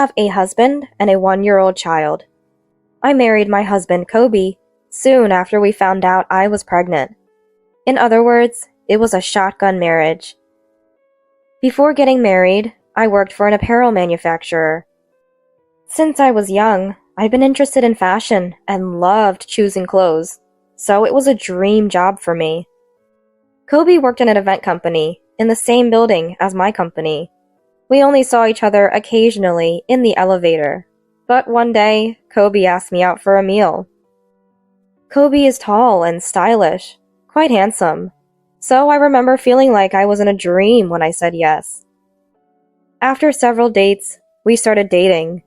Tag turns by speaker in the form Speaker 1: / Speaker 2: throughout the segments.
Speaker 1: have a husband and a 1-year-old child. I married my husband, Kobe, soon after we found out I was pregnant. In other words, it was a shotgun marriage. Before getting married, I worked for an apparel manufacturer. Since I was young, I'd been interested in fashion and loved choosing clothes, so it was a dream job for me. Kobe worked in an event company in the same building as my company. We only saw each other occasionally in the elevator, but one day, Kobe asked me out for a meal. Kobe is tall and stylish, quite handsome, so I remember feeling like I was in a dream when I said yes. After several dates, we started dating.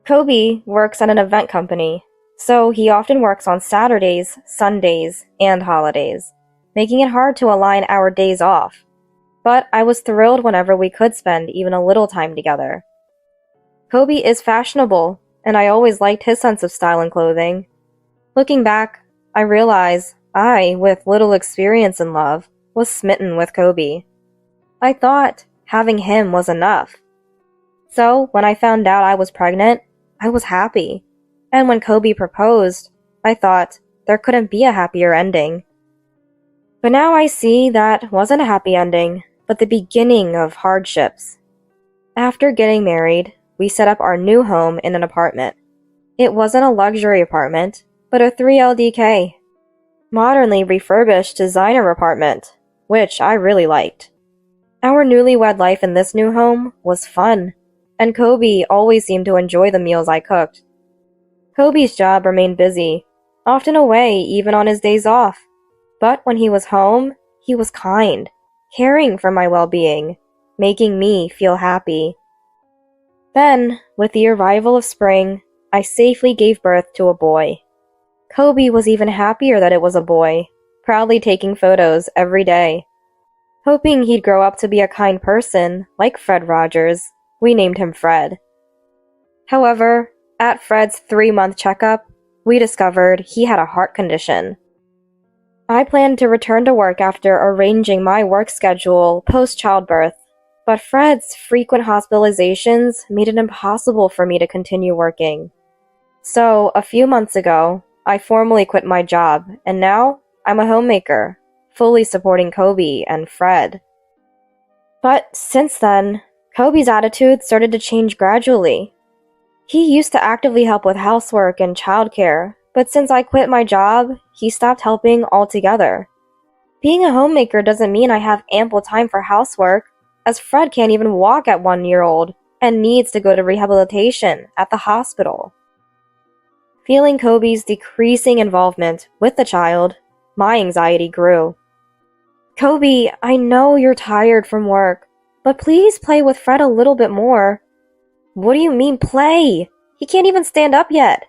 Speaker 1: Kobe works at an event company, so he often works on Saturdays, Sundays, and holidays, making it hard to align our days off. But I was thrilled whenever we could spend even a little time together. Kobe is fashionable, and I always liked his sense of style and clothing. Looking back, I realize I, with little experience in love, was smitten with Kobe. I thought having him was enough. So when I found out I was pregnant, I was happy. And when Kobe proposed, I thought there couldn't be a happier ending. But now I see that wasn't a happy ending, but the beginning of hardships. After getting married, we set up our new home in an apartment. It wasn't a luxury apartment, but a 3LDK. Modernly refurbished designer apartment, which I really liked. Our newlywed life in this new home was fun, and Kobe always seemed to enjoy the meals I cooked. Kobe's job remained busy, often away even on his days off. But when he was home, he was kind, caring for my well-being, making me feel happy. Then, with the arrival of spring, I safely gave birth to a boy. Kobe was even happier that it was a boy, proudly taking photos every day. Hoping he'd grow up to be a kind person, like Fred Rogers, we named him Fred. However, at Fred's 3-month checkup, we discovered he had a heart condition. I planned to return to work after arranging my work schedule post-childbirth, but Fred's frequent hospitalizations made it impossible for me to continue working. So, a few months ago, I formally quit my job, and now I'm a homemaker, fully supporting Kobe and Fred. But since then, Kobe's attitude started to change gradually. He used to actively help with housework and childcare, but since I quit my job, he stopped helping altogether. Being a homemaker doesn't mean I have ample time for housework, as Fred can't even walk at 1-year-old and needs to go to rehabilitation at the hospital. Feeling Kobe's decreasing involvement with the child, my anxiety grew. Kobe, I know you're tired from work, but please play with Fred a little bit more. What do you mean play? He can't even stand up yet.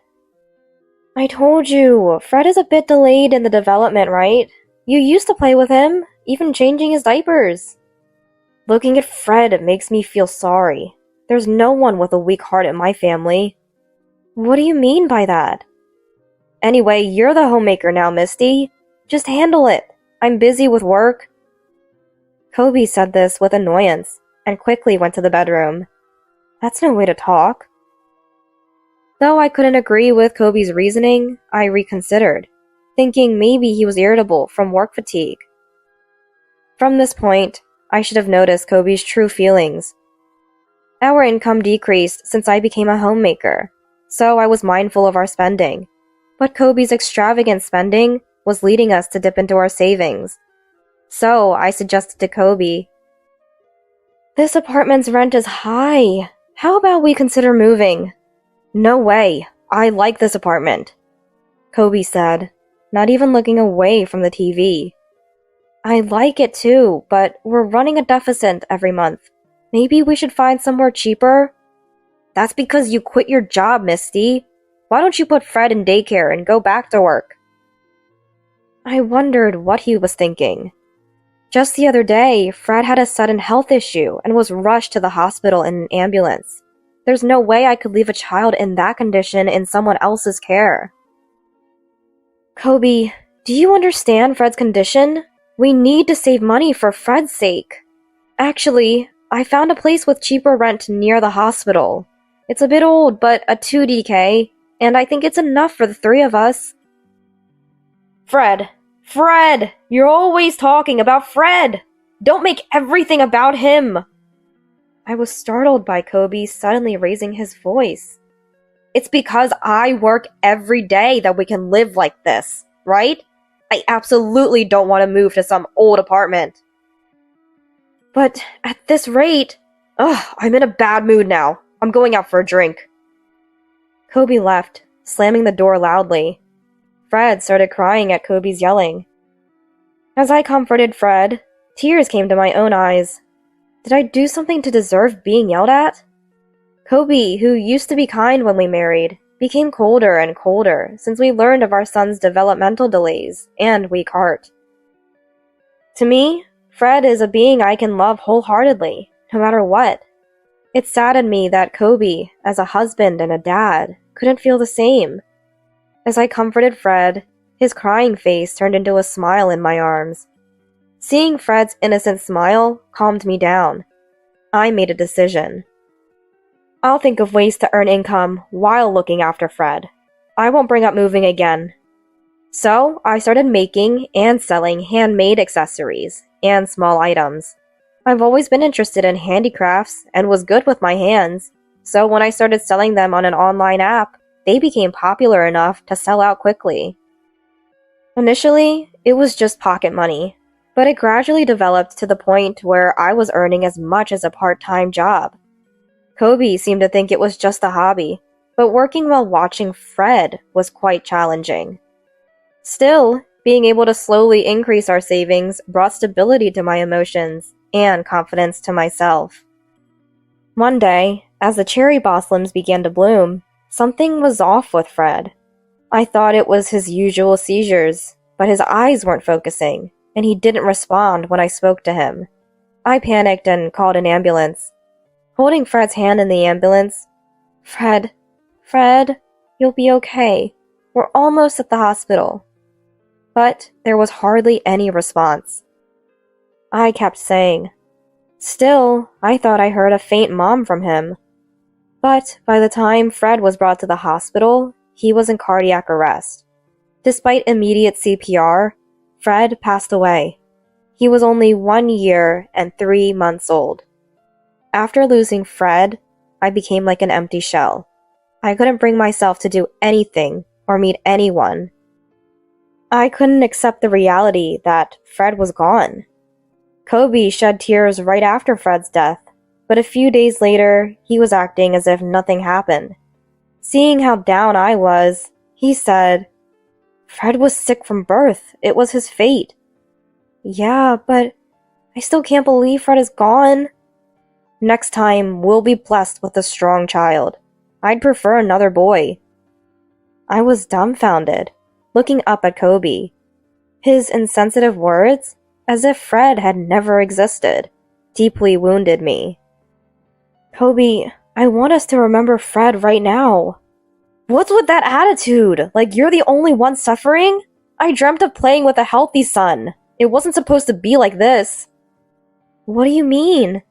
Speaker 1: I told you, Fred is a bit delayed in the development, right? You used to play with him, even changing his diapers. Looking at Fred makes me feel sorry. There's no one with a weak heart in my family. What do you mean by that? Anyway, you're the homemaker now, Misty. Just handle it. I'm busy with work. Kobe said this with annoyance and quickly went to the bedroom. That's no way to talk. Though I couldn't agree with Kobe's reasoning, I reconsidered, thinking maybe he was irritable from work fatigue. From this point, I should have noticed Kobe's true feelings. Our income decreased since I became a homemaker, so I was mindful of our spending. But Kobe's extravagant spending was leading us to dip into our savings. So I suggested to Kobe, "This apartment's rent is high. How about we consider moving?" "No way. I like this apartment," Kobe said, not even looking away from the TV. "I like it too, but we're running a deficit every month. Maybe we should find somewhere cheaper?" "That's because you quit your job, Misty. Why don't you put Fred in daycare and go back to work?" I wondered what he was thinking. Just the other day, Fred had a sudden health issue and was rushed to the hospital in an ambulance. There's no way I could leave a child in that condition in someone else's care. "Kobe, do you understand Fred's condition? We need to save money for Fred's sake. Actually, I found a place with cheaper rent near the hospital. It's a bit old, but a 2DK, and I think it's enough for the three of us. Fred! Fred! You're always talking about Fred! Don't make everything about him! I was startled by Kobe suddenly raising his voice. It's because I work every day that we can live like this, right? I absolutely don't want to move to some old apartment. But at this rate... I'm in a bad mood now. I'm going out for a drink. Kobe left, slamming the door loudly. Fred started crying at Kobe's yelling. As I comforted Fred, tears came to my own eyes. Did I do something to deserve being yelled at? Kobe, who used to be kind when we married, became colder and colder since we learned of our son's developmental delays and weak heart. To me, Fred is a being I can love wholeheartedly, no matter what. It saddened me that Kobe, as a husband and a dad, couldn't feel the same. As I comforted Fred, his crying face turned into a smile in my arms. Seeing Fred's innocent smile calmed me down. I made a decision. I'll think of ways to earn income while looking after Fred. I won't bring up moving again. So, I started making and selling handmade accessories and small items. I've always been interested in handicrafts and was good with my hands, so when I started selling them on an online app, they became popular enough to sell out quickly. Initially, it was just pocket money, but it gradually developed to the point where I was earning as much as a part-time job. Kobe seemed to think it was just a hobby, but working while watching Fred was quite challenging. Still, being able to slowly increase our savings brought stability to my emotions and confidence to myself. One day, as the cherry blossoms began to bloom, something was off with Fred. I thought it was his usual seizures, but his eyes weren't focusing, and he didn't respond when I spoke to him. I panicked and called an ambulance. Holding Fred's hand in the ambulance, Fred, you'll be okay. We're almost at the hospital. But there was hardly any response. I kept saying. Still, I thought I heard a faint mom from him. But by the time Fred was brought to the hospital, he was in cardiac arrest. Despite immediate CPR, Fred passed away. He was only 1 year and 3 months old. After losing Fred, I became like an empty shell. I couldn't bring myself to do anything or meet anyone. I couldn't accept the reality that Fred was gone. Kobe shed tears right after Fred's death, but a few days later, he was acting as if nothing happened. Seeing how down I was, he said, "Fred was sick from birth. It was his fate." Yeah, but I still can't believe Fred is gone. Next time, we'll be blessed with a strong child. I'd prefer another boy. I was dumbfounded, looking up at Kobe. His insensitive words, as if Fred had never existed, deeply wounded me. Kobe, I want us to remember Fred right now. What's with that attitude? Like you're the only one suffering? I dreamt of playing with a healthy son. It wasn't supposed to be like this. What do you mean?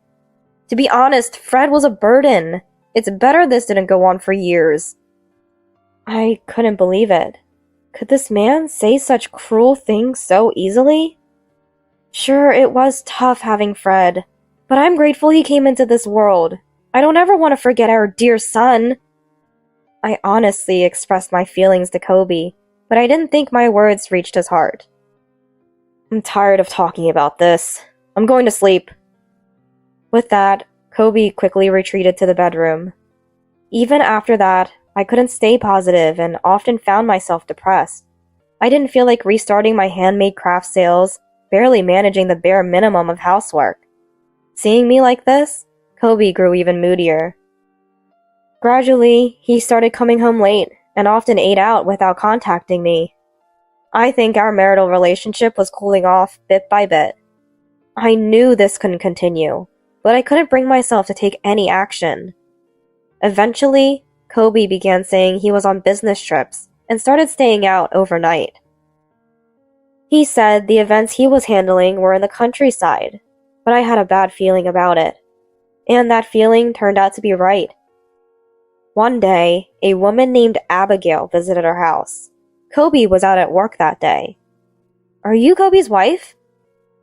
Speaker 1: To be honest, Fred was a burden. It's better this didn't go on for years. I couldn't believe it. Could this man say such cruel things so easily? Sure, it was tough having Fred, but I'm grateful he came into this world. I don't ever want to forget our dear son. I honestly expressed my feelings to Kobe, but I didn't think my words reached his heart. I'm tired of talking about this. I'm going to sleep. With that, Kobe quickly retreated to the bedroom. Even after that, I couldn't stay positive and often found myself depressed. I didn't feel like restarting my handmade craft sales, barely managing the bare minimum of housework. Seeing me like this, Kobe grew even moodier. Gradually, he started coming home late and often ate out without contacting me. I think our marital relationship was cooling off bit by bit. I knew this couldn't continue, but I couldn't bring myself to take any action. Eventually, Kobe began saying he was on business trips and started staying out overnight. He said the events he was handling were in the countryside, but I had a bad feeling about it. And that feeling turned out to be right. One day, a woman named Abigail visited our house. Kobe was out at work that day. Are you Kobe's wife?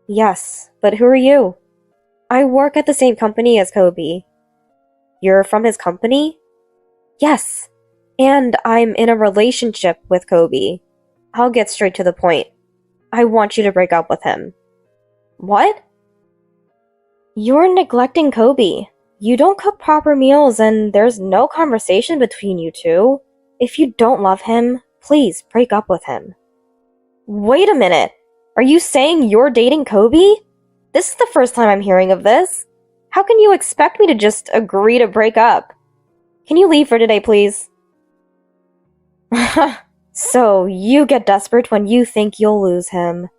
Speaker 1: Yes, but who are you? I work at the same company as Kobe. You're from his company? Yes, and I'm in a relationship with Kobe. I'll get straight to the point. I want you to break up with him. What? You're neglecting Kobe. You don't cook proper meals and there's no conversation between you two. If you don't love him, please break up with him. Wait a minute. Are you saying you're dating Kobe? This is the first time I'm hearing of this. How can you expect me to just agree to break up? Can you leave for today, please? So, you get desperate when you think you'll lose him.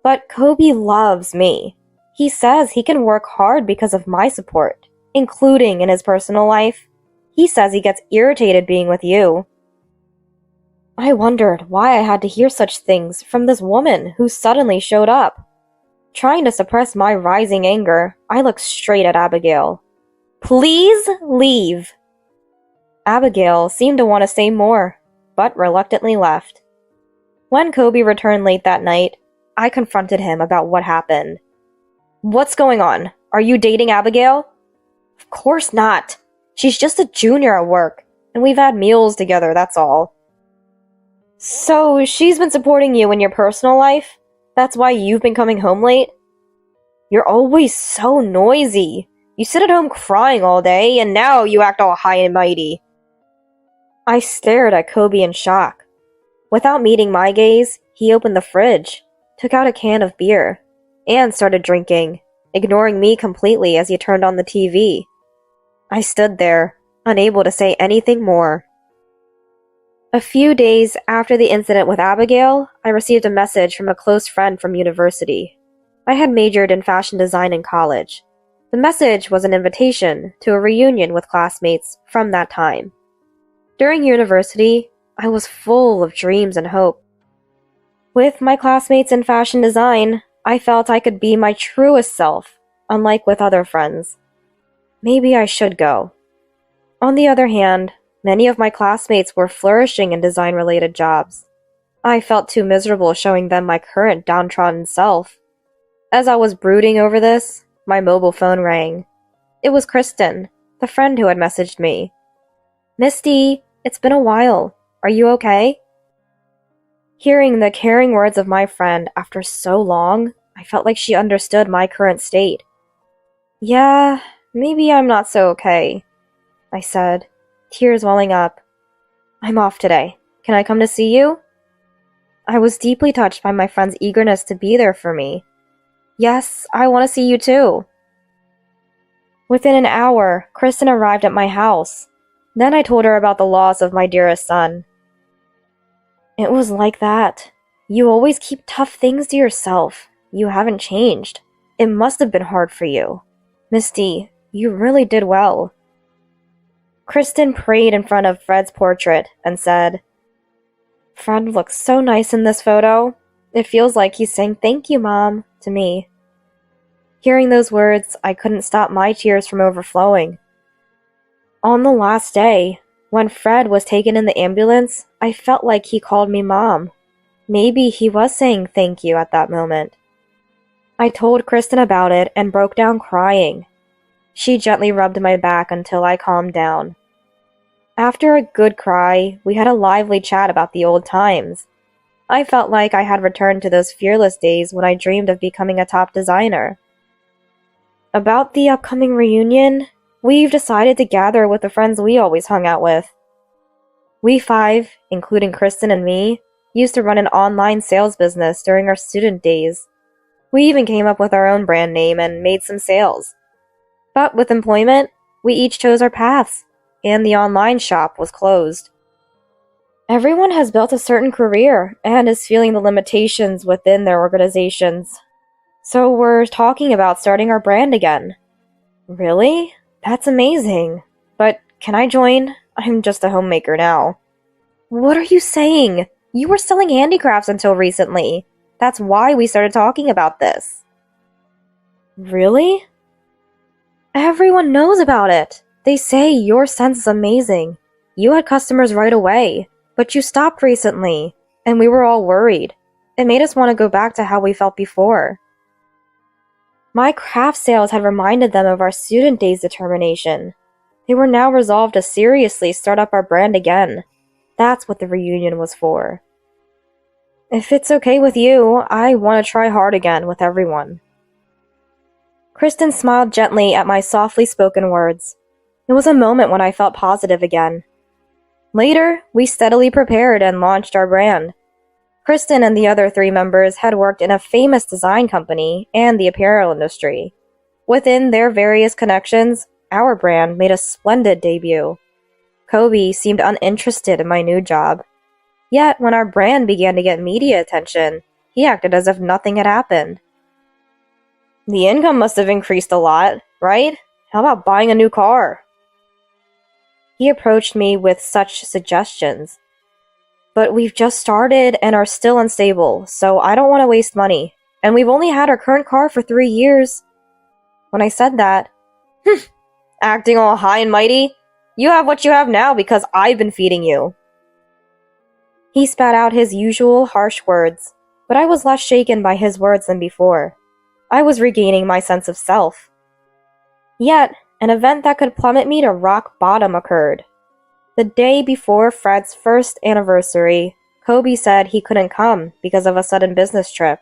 Speaker 1: But Kobe loves me. He says he can work hard because of my support, including in his personal life. He says he gets irritated being with you. I wondered why I had to hear such things from this woman who suddenly showed up. Trying to suppress my rising anger, I looked straight at Abigail. Please leave. Abigail seemed to want to say more, but reluctantly left. When Kobe returned late that night, I confronted him about what happened. What's going on? Are you dating Abigail? Of course not. She's just a junior at work, and we've had meals together, that's all. So, she's been supporting you in your personal life? That's why you've been coming home late? You're always so noisy. You sit at home crying all day, and now you act all high and mighty. I stared at Kobe in shock. Without meeting my gaze, he opened the fridge, took out a can of beer, and started drinking, ignoring me completely as he turned on the TV. I stood there, unable to say anything more. A few days after the incident with Abigail, I received a message from a close friend from university. I had majored in fashion design in college. The message was an invitation to a reunion with classmates from that time. During university, I was full of dreams and hope. With my classmates in fashion design, I felt I could be my truest self, unlike with other friends. Maybe I should go. On the other hand, many of my classmates were flourishing in design-related jobs. I felt too miserable showing them my current downtrodden self. As I was brooding over this, my mobile phone rang. It was Kristen, the friend who had messaged me. Misty, it's been a while. Are you okay? Hearing the caring words of my friend after so long, I felt like she understood my current state. Yeah, maybe I'm not so okay, I said, tears welling up. I'm off today. Can I come to see you? I was deeply touched by my friend's eagerness to be there for me. Yes, I want to see you too. Within an hour, Kristen arrived at my house. Then I told her about the loss of my dearest son. It was like that. You always keep tough things to yourself. You haven't changed. It must have been hard for you. Misty, you really did well. Kristen prayed in front of Fred's portrait and said, Fred looks so nice in this photo. It feels like he's saying thank you, Mom, to me. Hearing those words, I couldn't stop my tears from overflowing. On the last day, when Fred was taken in the ambulance, I felt like he called me Mom. Maybe he was saying thank you at that moment. I told Kristen about it and broke down crying. She gently rubbed my back until I calmed down. After a good cry, we had a lively chat about the old times. I felt like I had returned to those fearless days when I dreamed of becoming a top designer. About the upcoming reunion, we've decided to gather with the friends we always hung out with. We 5, including Kristen and me, used to run an online sales business during our student days. We even came up with our own brand name and made some sales. But with employment, we each chose our paths, and the online shop was closed. Everyone has built a certain career and is feeling the limitations within their organizations. So we're talking about starting our brand again. Really? That's amazing. But can I join? I'm just a homemaker now. What are you saying? You were selling handicrafts until recently. That's why we started talking about this. Really? Everyone knows about it. They say your sense is amazing. You had customers right away, but you stopped recently, and we were all worried. It made us want to go back to how we felt before. My craft sales had reminded them of our student days determination. They were now resolved to seriously start up our brand again. That's what the reunion was for. If it's okay with you, I want to try hard again with everyone. Kristen smiled gently at my softly spoken words. It was a moment when I felt positive again. Later, we steadily prepared and launched our brand. Kristen and the other 3 members had worked in a famous design company and the apparel industry. Within their various connections, our brand made a splendid debut. Kobe seemed uninterested in my new job. Yet, when our brand began to get media attention, he acted as if nothing had happened. The income must have increased a lot, right? How about buying a new car? He approached me with such suggestions. But we've just started and are still unstable, so I don't want to waste money. And we've only had our current car for 3 years. When I said that, acting all high and mighty, you have what you have now because I've been feeding you. He spat out his usual harsh words, but I was less shaken by his words than before. I was regaining my sense of self. Yet, an event that could plummet me to rock bottom occurred. The day before Fred's first anniversary, Kobe said he couldn't come because of a sudden business trip.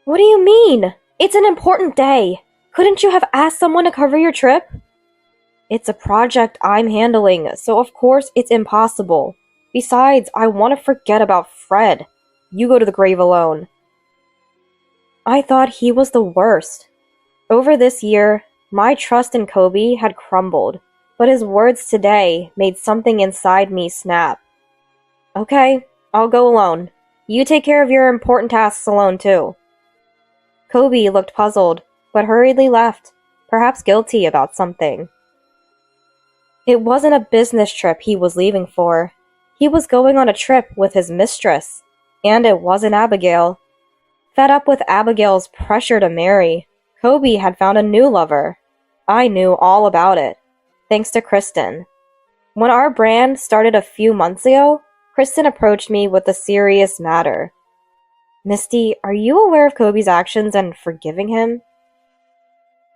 Speaker 1: What do you mean? It's an important day. Couldn't you have asked someone to cover your trip? It's a project I'm handling, so of course it's impossible. Besides, I want to forget about Fred. You go to the grave alone. I thought he was the worst. Over this year, my trust in Kobe had crumbled, but his words today made something inside me snap. Okay, I'll go alone. You take care of your important tasks alone too. Kobe looked puzzled, but hurriedly left, perhaps guilty about something. It wasn't a business trip he was leaving for. He was going on a trip with his mistress, and it wasn't Abigail. Fed up with Abigail's pressure to marry, Kobe had found a new lover. I knew all about it, thanks to Kristen. When our brand started a few months ago, Kristen approached me with a serious matter. Misty, are you aware of Kobe's actions and forgiving him?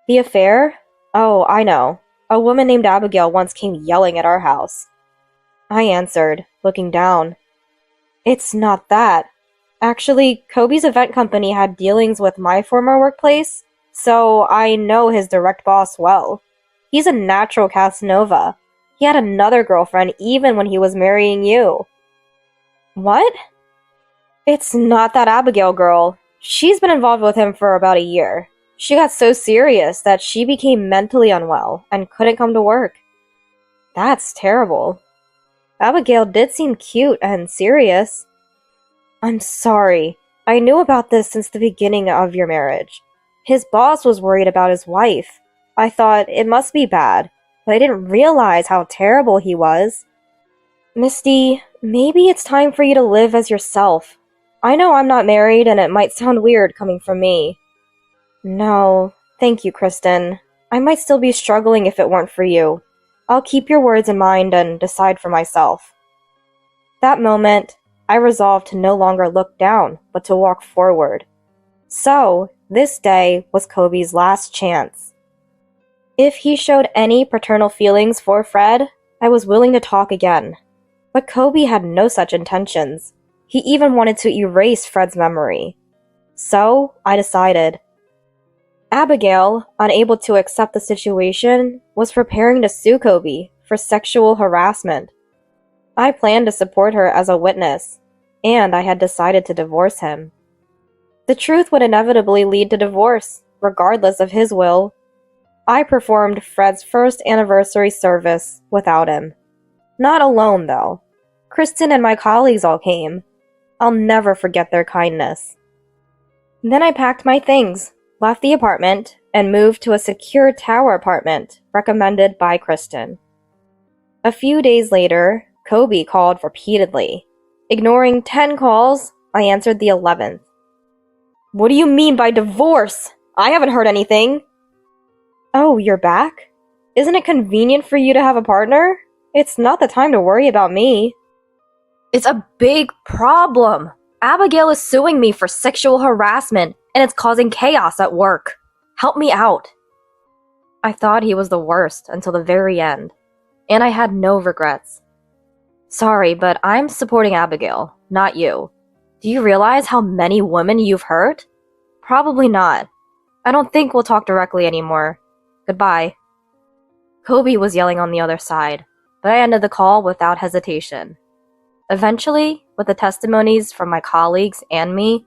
Speaker 1: The affair? Oh, I know. A woman named Abigail once came yelling at our house. I answered, looking down. It's not that. Actually, Kobe's event company had dealings with my former workplace, so I know his direct boss well. He's a natural Casanova. He had another girlfriend even when he was marrying you. What? It's not that Abigail girl. She's been involved with him for about a year. She got so serious that she became mentally unwell and couldn't come to work. That's terrible. Abigail did seem cute and serious. I'm sorry. I knew about this since the beginning of your marriage. His boss was worried about his wife. I thought it must be bad, but I didn't realize how terrible he was. Misty, maybe it's time for you to live as yourself. I know I'm not married and it might sound weird coming from me. No, thank you, Kristen. I might still be struggling if it weren't for you. I'll keep your words in mind and decide for myself. That moment, I resolved to no longer look down, but to walk forward. So, this day was Kobe's last chance. If he showed any paternal feelings for Fred, I was willing to talk again. But Kobe had no such intentions. He even wanted to erase Fred's memory. So, I decided. Abigail, unable to accept the situation, was preparing to sue Kobe for sexual harassment. I planned to support her as a witness, and I had decided to divorce him. The truth would inevitably lead to divorce, regardless of his will. I performed Fred's first anniversary service without him. Not alone, though. Kristen and my colleagues all came. I'll never forget their kindness. Then I packed my things, left the apartment, and moved to a secure tower apartment recommended by Kristen. A few days later, Kobe called repeatedly. Ignoring 10 calls, I answered the 11th. What do you mean by divorce? I haven't heard anything. Oh, you're back? Isn't it convenient for you to have a partner? It's not the time to worry about me. It's a big problem. Abigail is suing me for sexual harassment, and it's causing chaos at work. Help me out. I thought he was the worst until the very end, and I had no regrets. Sorry, but I'm supporting Abigail, not you. Do you realize how many women you've hurt? Probably not. I don't think we'll talk directly anymore. Goodbye. Kobe was yelling on the other side, but I ended the call without hesitation. Eventually, with the testimonies from my colleagues and me,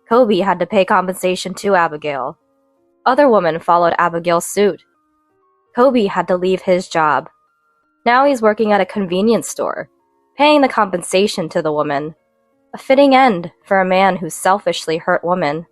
Speaker 1: Kobe had to pay compensation to Abigail. Other women followed Abigail's suit. Kobe had to leave his job. Now he's working at a convenience store, paying the compensation to the woman. A fitting end for a man who selfishly hurt women.